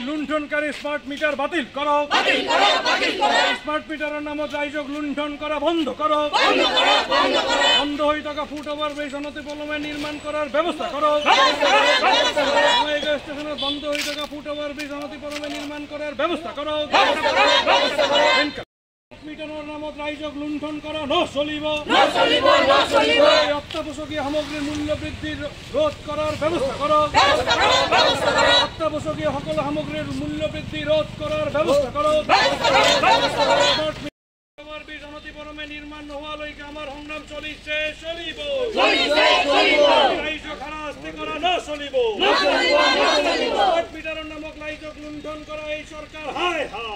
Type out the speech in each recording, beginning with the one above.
লুণ্ঠনকারী smart meter বাতিল করো, smart মিটারের নামত রাইজক লুণ্ঠন করা বন্ধ করো, বন্ধ হয়ে থাকা ফুট ওভার ব্রিজ অনতিবিলম্বে নির্মাণ করার ব্যবস্থা করো, স্টেশনের বন্ধ হয়ে থাকা ফুট ওভার ব্রিজ অনতিবিলম্বে নির্মাণ করার ব্যবস্থা করো। মিটারের নামত রাইজক লুণ্ঠন করা নচলিব, অত্যাবশ্যকীয় সামগ্রীর মূল্য বৃদ্ধি রোধ করার ব্যবস্থা করো, অত্যাবশ্যকীয় সকল সামগ্রীর মূল্য বৃদ্ধি রোধ করার ব্যবস্থা করো। অনতিবিলম্বে নির্মাণ নোহোৱালৈকে আমাৰ সংগ্ৰাম চলিছে, চলিব। ৰাইজক হাৰাশাস্তি কৰা নচলিব। স্মাৰ্ট মিটাৰৰ নামত ৰাইজক লুণ্ঠন কৰা এই চৰকাৰ হায় হায়।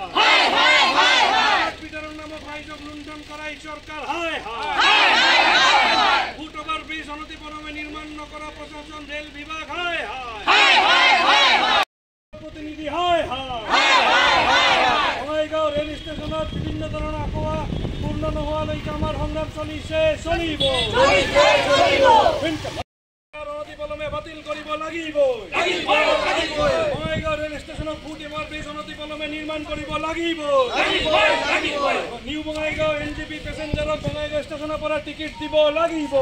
স্মাৰ্ট মিটাৰৰ নামত ৰাইজক লুণ্ঠন কৰা এই চৰকাৰ হায় হায়। ফুট ওভাৰ ব্ৰিজ অনতিবিলম্বে নিৰ্মাণ নকৰা প্ৰশাসন ৰেল বিভাগ হায় হায়। প্ৰতিনিধি হায় হায়। বঙাইগাঁও ৰেল ষ্টেচনত বিভিন্ন ধৰণৰ আঁকোৱা পূৰ্ণ নোহোৱালৈকে আমাৰ সংগ্ৰাম চলিছে, চলিব। অনতিবিলম্বে বাতিল কৰিব লাগিব। বঙাইগাঁও ৰেল ষ্টেচনত ফুট ওভাৰ ব্ৰিজ অনতিবিলম্বে নিৰ্মাণ কৰিব লাগিব। নিউ বঙাইগাঁও NGP পেছেঞ্জাৰক বঙাইগাঁও ষ্টেচনৰ পৰা টিকেট দিব লাগিব।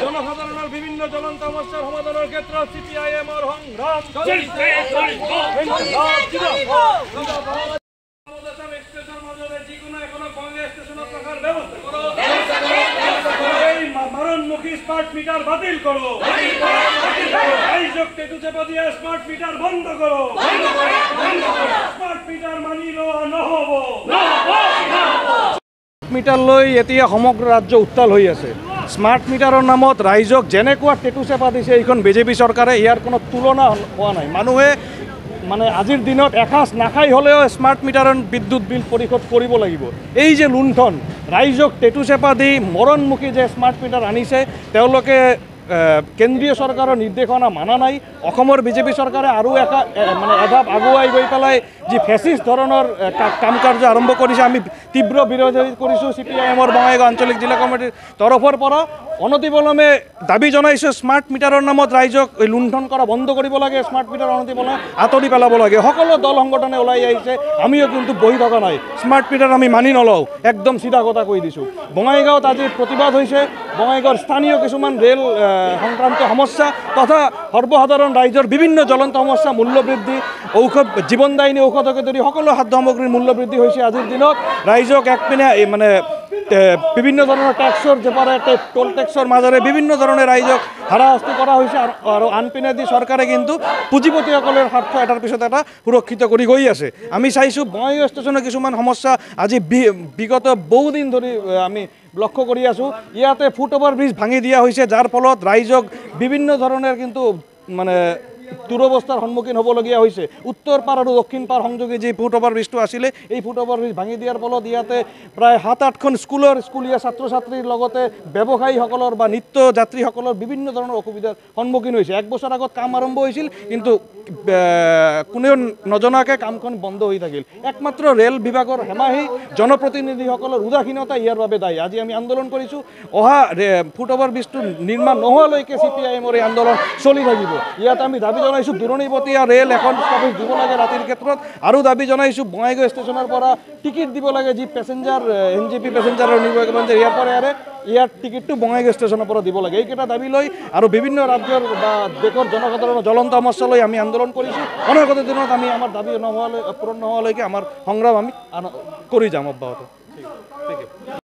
জনসাধাৰণৰ বিভিন্ন জ্বলন্ত সমস্যাৰ সমাধানৰ ক্ষেত্ৰত CPIMৰ সংগ্ৰাম মাৰণমুখী স্মাৰ্ট মিটাৰ বাতিল কৰো, ৰাইজক টেটু চেপা দিয়া স্মাৰ্ট মিটাৰ বন্ধ কৰো। স্মাৰ্ট মিটাৰ মানি লোৱা নহব। মিটাৰ লৈ এতিয়া সমগ্ৰ ৰাজ্য উত্তাল হৈ আছে। স্মাৰ্ট মিটাৰৰ নামত ৰাইজক যেনেকুৱা টেটু চেপা দিছে এইখন BJP চৰকাৰে, ইয়াৰ কোনো তুলনা হোৱা নাই। মানুহে মানে আজিৰ দিনত এসাঁজ নাখাই হ'লেও স্মাৰ্ট মিটাৰৰ বিদ্যুৎ বিল পৰিশোধ কৰিব লাগিব। এই যে লুণ্ঠন, ৰাইজক টেটু চেপা দি মৰণমুখী যে স্মাৰ্ট মিটাৰ আনিছে, তেওঁলোকে কেন্দ্ৰীয় চৰকাৰৰ নিৰ্দেশনা মানা নাই। অসমৰ BJP চৰকাৰে আৰু মানে এধাপ আগুৱাই গৈ পেলাই যি ফেচিষ্ট ধৰণৰ কাম কাৰ্য আৰম্ভ কৰিছে, আমি তীব্ৰ বিৰোধী কৰিছোঁ। CPIMৰ বঙাইগাঁও আঞ্চলিক জিলা কমিটিৰ তৰফৰ পৰা অনতিবিলম্বে দাবী জনাইছোঁ, স্মাৰ্ট মিটাৰৰ নামত ৰাইজক লুণ্ঠন কৰা বন্ধ কৰিব লাগে, স্মাৰ্ট মিটাৰ অনতিবিলম্বে আঁতৰি পেলাব লাগে। সকলো দল সংগঠনে ওলাই আহিছে, আমিও কিন্তু বহি থকা নাই। স্মাৰ্ট মিটাৰ আমি মানি নলওঁ, একদম চিধা কথা কৈ দিছোঁ। বঙাইগাঁৱত আজি প্ৰতিবাদ হৈছে। বঙাইগাঁৱৰ স্থানীয় কিছুমান ৰেল সংক্ৰান্ত সমস্যা তথা সৰ্বসাধাৰণ ৰাইজৰ বিভিন্ন জ্বলন্ত সমস্যা, মূল্যবৃদ্ধি, ঔষধ, জীৱনদায়িনী ঔষধকে ধৰি সকলো খাদ্য সামগ্ৰীৰ মূল্যবৃদ্ধি হৈছে। আজিৰ দিনত ৰাইজক একপিনে মানে বিভিন্ন ধৰণৰ টেক্সৰ জেপাৰে টোল টেক্সৰ মাজেৰে বিভিন্ন ধৰণে ৰাইজক হাৰাশাস্তি কৰা হৈছে। আৰু আনপিনেদি চৰকাৰে কিন্তু পুঁজিপতিসকলৰ স্বাৰ্থ এটাৰ পিছত এটা সুৰক্ষিত কৰি গৈ আছে। আমি চাইছোঁ বঙাইগাঁও ষ্টেচনৰ কিছুমান সমস্যা আজি বিগত বহুদিন ধৰি আমি লক্ষ্য কৰি আছোঁ। ইয়াতে ফুট ওভাৰ ব্ৰিজ ভাঙি দিয়া হৈছে, যাৰ ফলত ৰাইজক বিভিন্ন ধৰণৰ কিন্তু মানে দুৰৱস্থাৰ সন্মুখীন হ'বলগীয়া হৈছে। উত্তৰ পাৰ আৰু দক্ষিণ পাৰ সংযোগী যি ফুট ওভাৰ ব্ৰিজটো আছিলে, এই ফুট ওভাৰ ব্ৰিজ ভাঙি দিয়াৰ ফলত ইয়াতে প্ৰায় 7-8খন স্কুলীয়া ছাত্ৰ ছাত্ৰীৰ লগতে ব্যৱসায়ীসকলৰ বা নিত্য যাত্ৰীসকলৰ বিভিন্ন ধৰণৰ অসুবিধাৰ সন্মুখীন হৈছে। 1 বছৰ আগত কাম আৰম্ভ হৈছিল, কিন্তু কোনেও নজনাকৈ কামখন বন্ধ হৈ থাকিল। একমাত্ৰ ৰেল বিভাগৰ হেমাহি জনপ্ৰতিনিধিসকলৰ উদাসীনতা ইয়াৰ বাবে দায়ী। আজি আমি আন্দোলন কৰিছোঁ, অহা ফুট ওভাৰ ব্ৰিজটো নিৰ্মাণ নোহোৱালৈকে CPIMৰ এই আন্দোলন চলি থাকিব। ইয়াত আমি দাবী জনাইছোঁ দূৰণিবতীয়া ৰেল এখন ষ্টপেজ দিব লাগে ৰাতিৰ ক্ষেত্ৰত, আৰু দাবী জনাইছোঁ বঙাইগাঁও ষ্টেচনৰ পৰা টিকেট দিব লাগে। যি পেছেঞ্জাৰ NGP পেছেঞ্জাৰৰ ইয়াৰ পৰা ইয়াৰ টিকেটটো বঙাইগাঁও ষ্টেচনৰ পৰা দিব লাগে। এইকেইটা দাবী লৈ আৰু বিভিন্ন ৰাজ্যৰ বা দেশৰ জনসাধাৰণৰ জ্বলন্ত সমস্যা লৈ আমি আন্দোলন কৰিছোঁ। অনাগত দিনত আমি আমাৰ দাবী পূৰণ নোহোৱালৈকে আমাৰ সংগ্ৰাম আমি কৰি যাম অব্যাহত। ঠিক আছে।